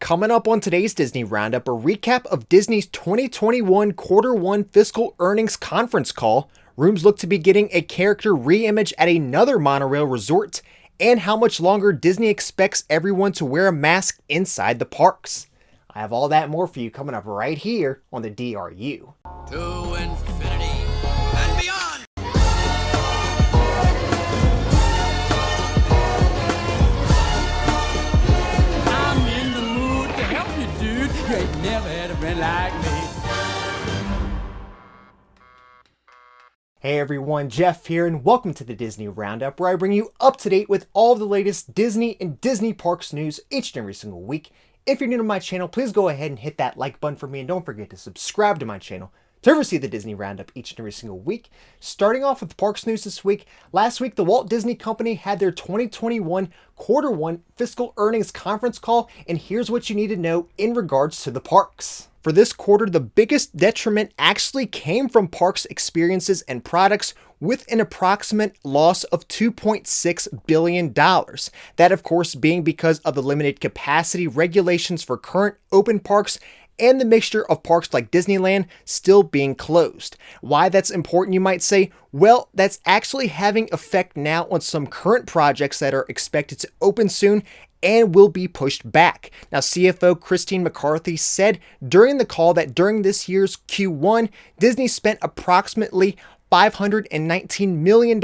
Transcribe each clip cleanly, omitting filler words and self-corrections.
Coming up on today's Disney Roundup, a recap of Disney's 2021 Q1 fiscal earnings conference call, rooms look to be getting a character reimage at another monorail resort, and how much longer Disney expects everyone to wear a mask inside the parks. I have all that and more for you coming up right here on the DRU. To infinity and beyond! I'm in the mood to help you, dude. You ain't never had a friend like me. Hey everyone, Jeff here, and welcome to the Disney Roundup, where I bring you up to date with all of the latest Disney and Disney Parks news each and every single week. If you're new to my channel, please go ahead and hit that like button for me, and don't forget to subscribe to my channel to ever see the Disney Roundup each and every single week. Starting off with parks news this week, last week the Walt Disney Company had their 2021 Q1 fiscal earnings conference call, and here's what you need to know in regards to the parks. For this quarter, the biggest detriment actually came from parks experiences and products, with an approximate loss of $2.6 billion. That, of course, being because of the limited capacity regulations for current open parks and the mixture of parks like Disneyland still being closed. Why that's important, you might say? Well, that's actually having effect now on some current projects that are expected to open soon and will be pushed back. Now, CFO Christine McCarthy said during the call that during this year's Q1, Disney spent approximately $519 million,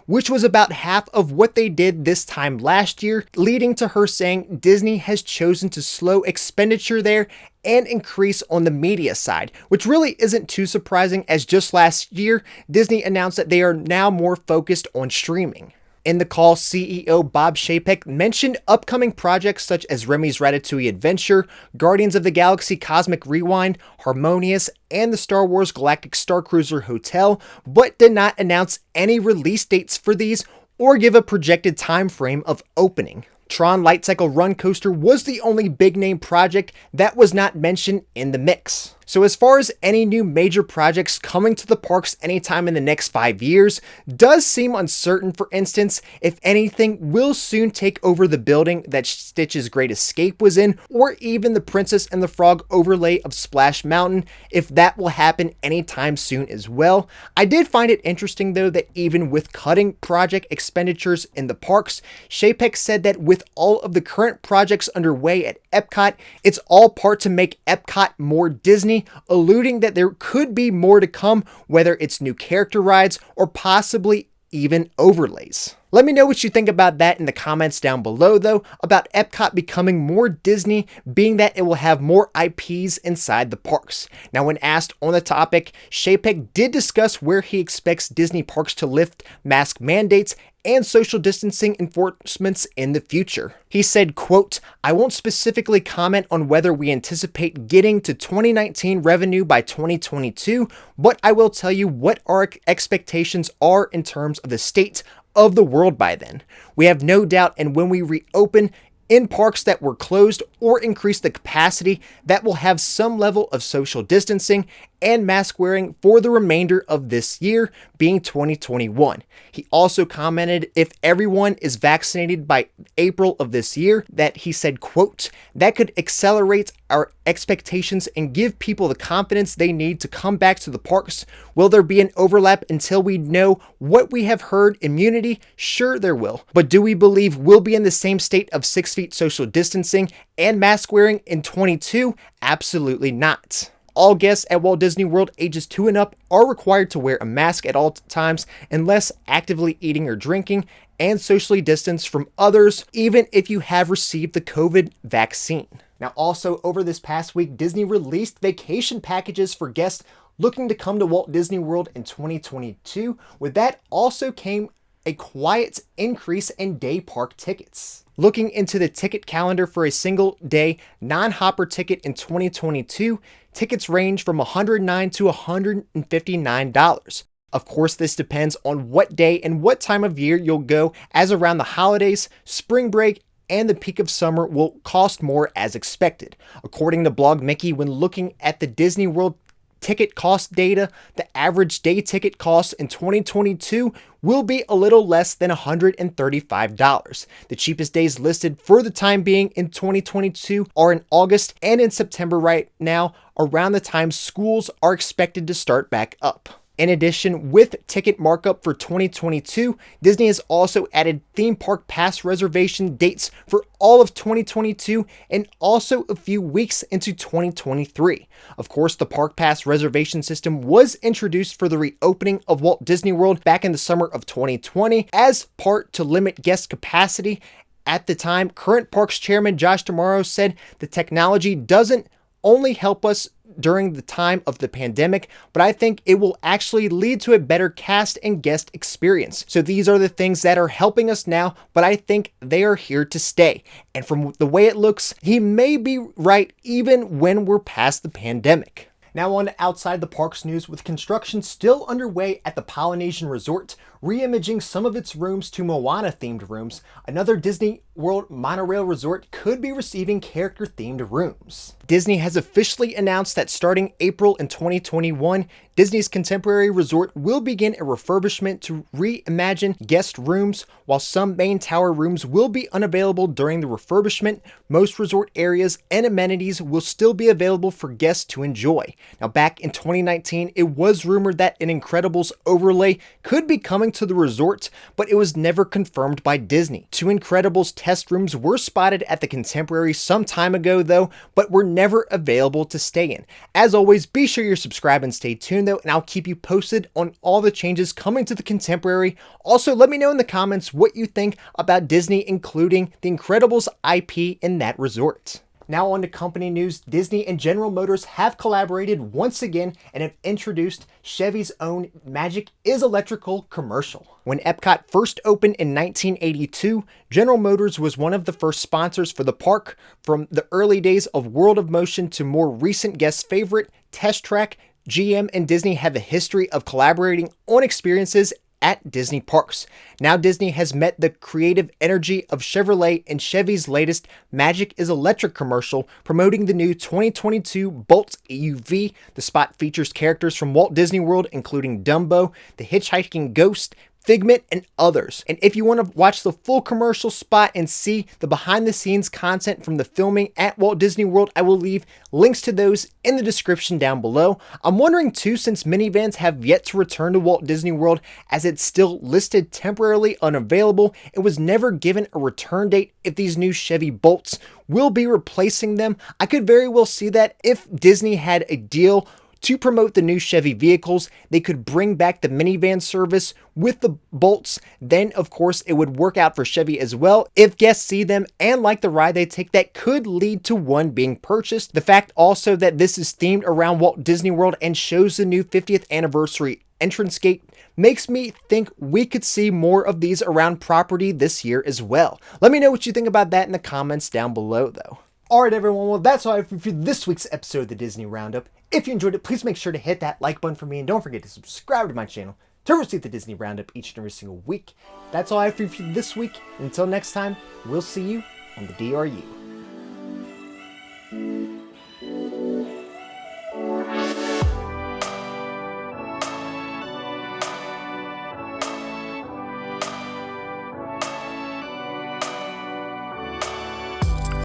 which was about half of what they did this time last year, leading to her saying Disney has chosen to slow expenditure there and increase on the media side, which really isn't too surprising, as just last year, Disney announced that they are now more focused on streaming. In the call, CEO Bob Chapek mentioned upcoming projects such as Remy's Ratatouille Adventure, Guardians of the Galaxy Cosmic Rewind, Harmonious, and the Star Wars Galactic Starcruiser Hotel, but did not announce any release dates for these or give a projected time frame of opening. Tron Light Cycle Run Coaster was the only big name project that was not mentioned in the mix. So as far as any new major projects coming to the parks anytime in the next 5 years does seem uncertain. For instance, if anything will soon take over the building that Stitch's Great Escape was in, or even the Princess and the Frog overlay of Splash Mountain, if that will happen anytime soon as well. I did find it interesting though that even with cutting project expenditures in the parks, Chapek said that with all of the current projects underway at Epcot, it's all part to make Epcot more Disney, alluding that there could be more to come, whether it's new character rides or possibly even overlays. Let me know what you think about that in the comments down below, though, about Epcot becoming more Disney, being that it will have more IPs inside the parks. Now, when asked on the topic, Chapek did discuss where he expects Disney parks to lift mask mandates and social distancing enforcements in the future. He said, quote, "I won't specifically comment on whether we anticipate getting to 2019 revenue by 2022, but I will tell you what our expectations are in terms of the state of the world by then. We have no doubt, and when we reopen in parks that were closed or increase the capacity, that will have some level of social distancing and mask wearing for the remainder of this year, being 2021. He also commented if everyone is vaccinated by April of this year, that he said, quote, "That could accelerate our expectations and give people the confidence they need to come back to the parks. Will there be an overlap until we know what we have heard immunity? Sure there will. But do we believe we'll be in the same state of 6 feet social distancing and mask wearing in 22? Absolutely not. All guests at Walt Disney World ages 2 and up are required to wear a mask at all times unless actively eating or drinking, and socially distance from others, even if you have received the COVID vaccine." Now, also over this past week, Disney released vacation packages for guests looking to come to Walt Disney World in 2022. With that also came a quiet increase in day park tickets. Looking into the ticket calendar for a single day non-hopper ticket in 2022, tickets range from $109 to $159. Of course, this depends on what day and what time of year you'll go, as around the holidays, spring break, and the peak of summer will cost more as expected. According to Blog Mickey, when looking at the Disney World ticket cost data, the average day ticket cost in 2022 will be a little less than $135. The cheapest days listed for the time being in 2022 are in August and in September right now, around the time schools are expected to start back up. In addition, with ticket markup for 2022, Disney has also added theme park pass reservation dates for all of 2022 and also a few weeks into 2023. Of course, the park pass reservation system was introduced for the reopening of Walt Disney World back in the summer of 2020 as part to limit guest capacity. At the time, current parks chairman Josh D'Amaro said the technology doesn't only help us during the time of the pandemic, but I think it will actually lead to a better cast and guest experience. So these are the things that are helping us now, but I think they are here to stay. And from the way it looks, he may be right even when we're past the pandemic. Now on to outside the parks news, with construction still underway at the Polynesian Resort, reimaging some of its rooms to Moana-themed rooms, another Disney World monorail resort could be receiving character-themed rooms. Disney has officially announced that starting April in 2021, Disney's Contemporary Resort will begin a refurbishment to reimagine guest rooms. While some main tower rooms will be unavailable during the refurbishment, most resort areas and amenities will still be available for guests to enjoy. Now, back in 2019, it was rumored that an Incredibles overlay could be coming to the resort, but it was never confirmed by Disney. 2 Incredibles test rooms were spotted at the Contemporary some time ago though, but were never available to stay in. As always, be sure you're subscribed and stay tuned though, and I'll keep you posted on all the changes coming to the Contemporary. Also, let me know in the comments what you think about Disney including the Incredibles IP in that resort. Now on to company news. Disney and General Motors have collaborated once again and have introduced Chevy's own Magic is Electrical commercial. When Epcot first opened in 1982, General Motors was one of the first sponsors for the park. From the early days of World of Motion to more recent guest favorite, Test Track, GM and Disney have a history of collaborating on experiences at Disney parks. Now Disney has met the creative energy of Chevrolet in Chevy's latest Magic is Electric commercial, promoting the new 2022 Bolt EUV. The spot features characters from Walt Disney World, including Dumbo, the Hitchhiking Ghost, Figment, and others. And if you want to watch the full commercial spot and see the behind the scenes content from the filming at Walt Disney World, I will leave links to those in the description down below. I'm wondering too, since minivans have yet to return to Walt Disney World as it's still listed temporarily unavailable, it was never given a return date if these new Chevy Bolts will be replacing them. I could very well see that if Disney had a deal to promote the new Chevy vehicles, they could bring back the minivan service with the Bolts. Then, of course, it would work out for Chevy as well. If guests see them and like the ride they take, that could lead to one being purchased. The fact also that this is themed around Walt Disney World and shows the new 50th anniversary entrance gate makes me think we could see more of these around property this year as well. Let me know what you think about that in the comments down below though. Alright everyone, well that's all I have for this week's episode of the Disney Roundup. If you enjoyed it, please make sure to hit that like button for me and don't forget to subscribe to my channel to receive the Disney Roundup each and every single week. That's all I have for you this week. Until next time, we'll see you on the DRU.